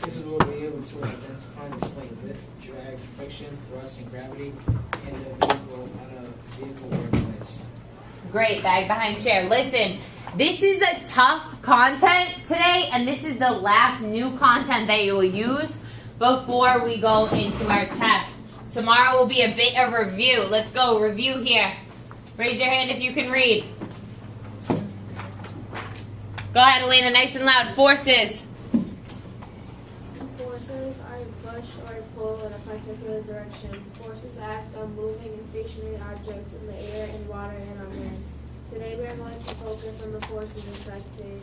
This will be able to identify and display lift, drag, friction, thrust, and gravity in the vehicle on a vehicle workplace. Great, bag behind chair. Listen, this is a tough content today, and this is the last new content that you will use before we go into our test. Tomorrow will be a bit of review. Let's go, review here. Raise your hand if you can read. Go ahead, Elena, nice and loud. Forces. Forces are a push or a pull in a particular direction. Forces act on moving and stationary objects in the air and water and on land. Today we are going to focus on the forces affecting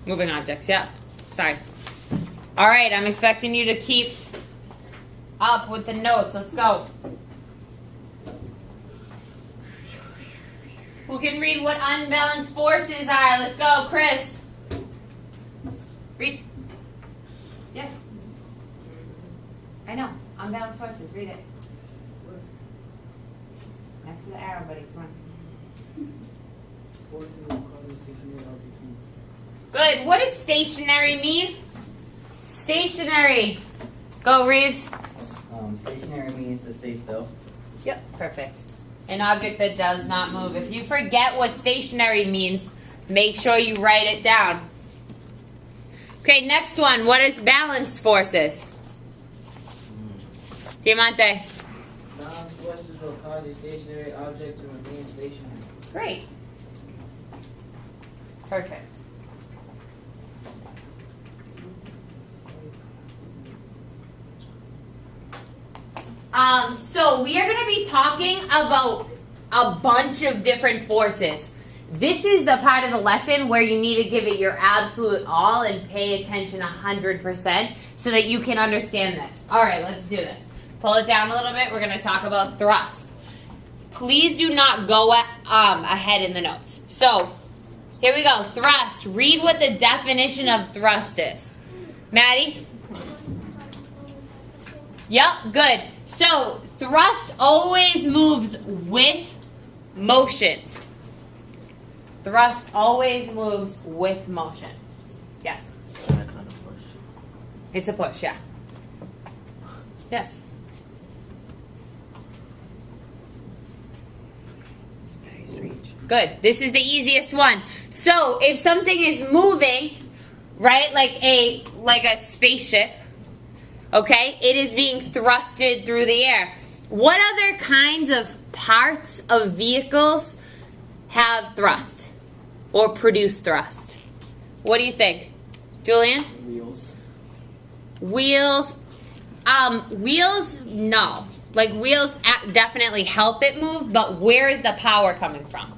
Moving objects, yeah. Sorry. All right, I'm expecting you to keep up with the notes. Let's go. Who can read what unbalanced forces are? Let's go, Chris. Read. Yes. I know. Unbalanced forces. Read it. Next to the arrow, buddy. Come on. Good. What does stationary mean? Stationary. Go, Reeves. Stationary means to stay still. Yep. Perfect. An object that does not move. If you forget what stationary means, make sure you write it down. Okay, next one. What is balanced forces? Diamante. Balanced forces will cause a stationary object to remain stationary. Great. Perfect. So we are going to be talking about a bunch of different forces. This is the part of the lesson where you need to give it your absolute all and pay attention 100% so that you can understand this. All right, let's do this. Pull it down a little bit. We're going to talk about thrust. Please do not go ahead in the notes. So here we go. Thrust. Read what the definition of thrust is. Maddie? Yep, good. So, thrust always moves with motion. Thrust always moves with motion. Yes? That kind of push. It's a push, yeah. Yes? It's very strange. Good. This is the easiest one. So, if something is moving, right, like a spaceship, okay, it is being thrusted through the air. What other kinds of parts of vehicles have thrust or produce thrust? What do you think? Julian? Wheels. Wheels. Wheels, no. Like wheels definitely help it move, but where is the power coming from?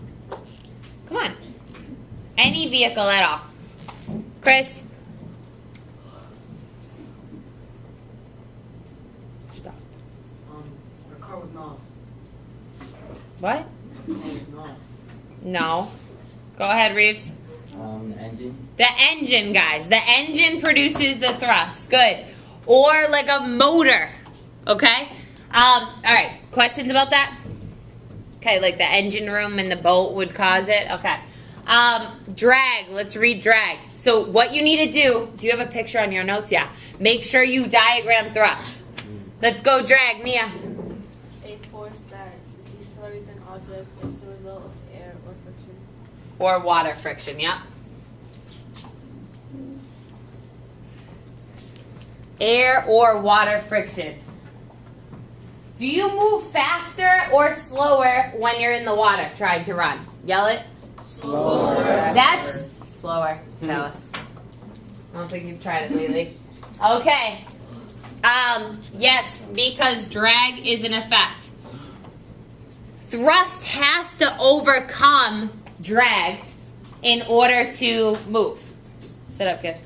Come on. Any vehicle at all. Chris? Stop. A car with knobs. What? A car with knobs. No. Go ahead, Reeves. Engine. The engine, guys. The engine produces the thrust. Good. Or like a motor. Okay? All right. Questions about that? Okay, like the engine room in the boat would cause it? Okay. Drag. Let's read drag. So what you need to do you have a picture on your notes? Yeah. Make sure you diagram thrust. Let's go drag. Mia. a force that decelerates an object as a result of air or friction. Or water friction, yeah. Air or water friction. Do you move faster or slower when you're in the water trying to run? Yell it. Slower. That's slower. Tell us. I don't think you've tried it lately. Okay. Yes, because drag is an effect. Thrust has to overcome drag in order to move. Sit up, kid.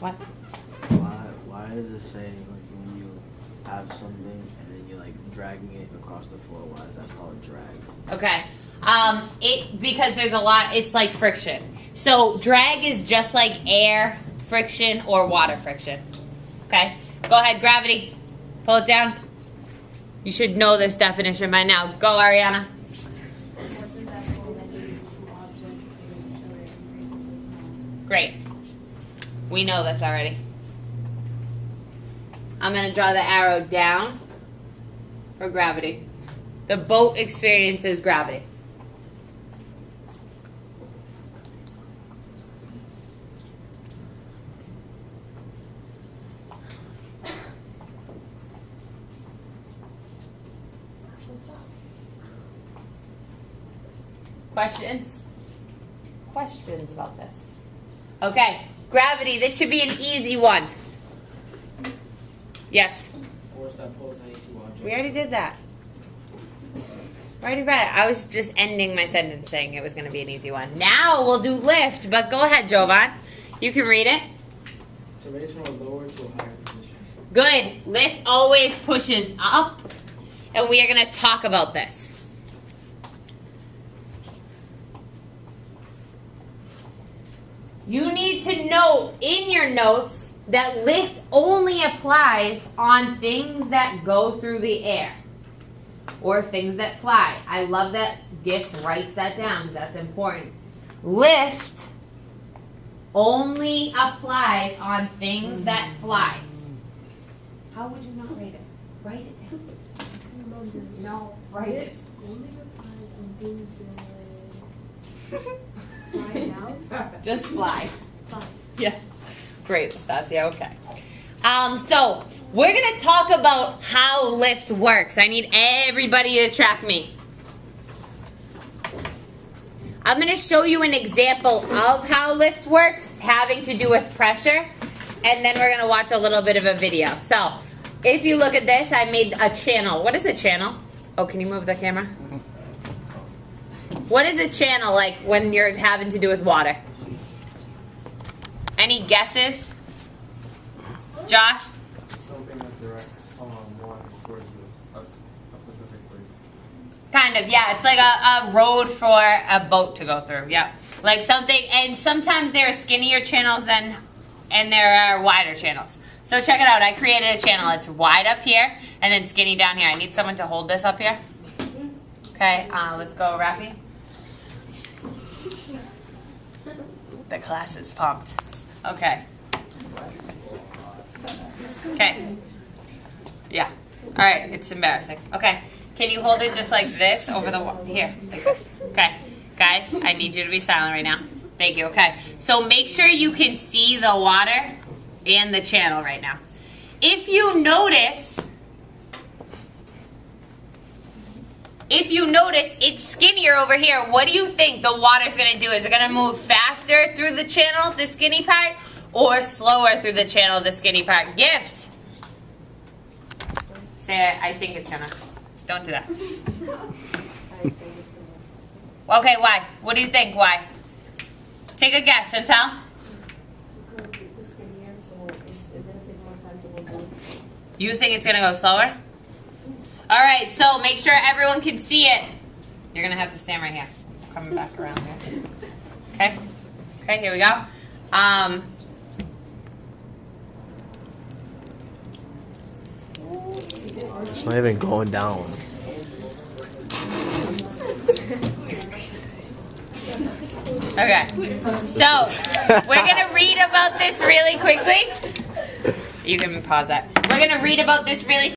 What? Why does it say like when you have something and then you're like dragging it across the floor? Why is that called drag? Okay. Because there's a lot. It's like friction. So drag is just like air friction or water friction. Okay. Go ahead, gravity. Pull it down. You should know this definition by now. Go, Ariana. Forces that pull and move two objects in Great. We know this already. I'm going to draw the arrow down for gravity. The boat experiences gravity. Questions? Questions about this? Okay, gravity. This should be an easy one. Yes? Force that pulls any two objects. We already did that. We already read it. I was just ending my sentence saying it was going to be an easy one. Now we'll do lift, but go ahead, Jovan. You can read it. To raise from a lower to a higher position. Good. Lift always pushes up, and we are going to talk about this. You need to know in your notes that lift only applies on things that go through the air or things that fly. I love that Gift writes that down because that's important. Lift only applies on things that fly. How would you not write it? Write it down. No, write it. Only applies on things that fly now. Just fly. Fine. Yes. Great, Stasia. Okay. So we're gonna talk about how lift works. I need everybody to track me. I'm gonna show you an example of how lift works, having to do with pressure, and then we're gonna watch a little bit of a video. So, if you look at this, I made a channel. What is a channel? Oh, can you move the camera? What is a channel like when you're having to do with water? Any guesses? Josh? Something that directs water towards a specific place. Kind of, yeah. It's like a road for a boat to go through. Yeah. Like something, and sometimes there are skinnier channels and there are wider channels. So check it out. I created a channel. It's wide up here and then skinny down here. I need someone to hold this up here. Okay, let's go, Rafi. The class is pumped. Okay. Okay. Yeah. All right. It's embarrassing. Okay. Can you hold it just like this over the wall? Here, like this. Okay. Guys, I need you to be silent right now. Thank you. Okay. So make sure you can see the water and the channel right now. If you notice it's skinnier over here, what do you think the water's going to do? Is it going to move faster through the channel, the skinny part, or slower through the channel, the skinny part? Gift. Say, I think it's going to. Don't do that. Okay, why? What do you think? Why? Take a guess, Chantal. You think it's going to go slower? All right, so make sure everyone can see it. You're going to have to stand right here. Coming back around here. Okay? Okay, here we go. It's not even going down. Okay. So, we're going to read about this really quickly. You can pause that. We're going to read about this really quickly.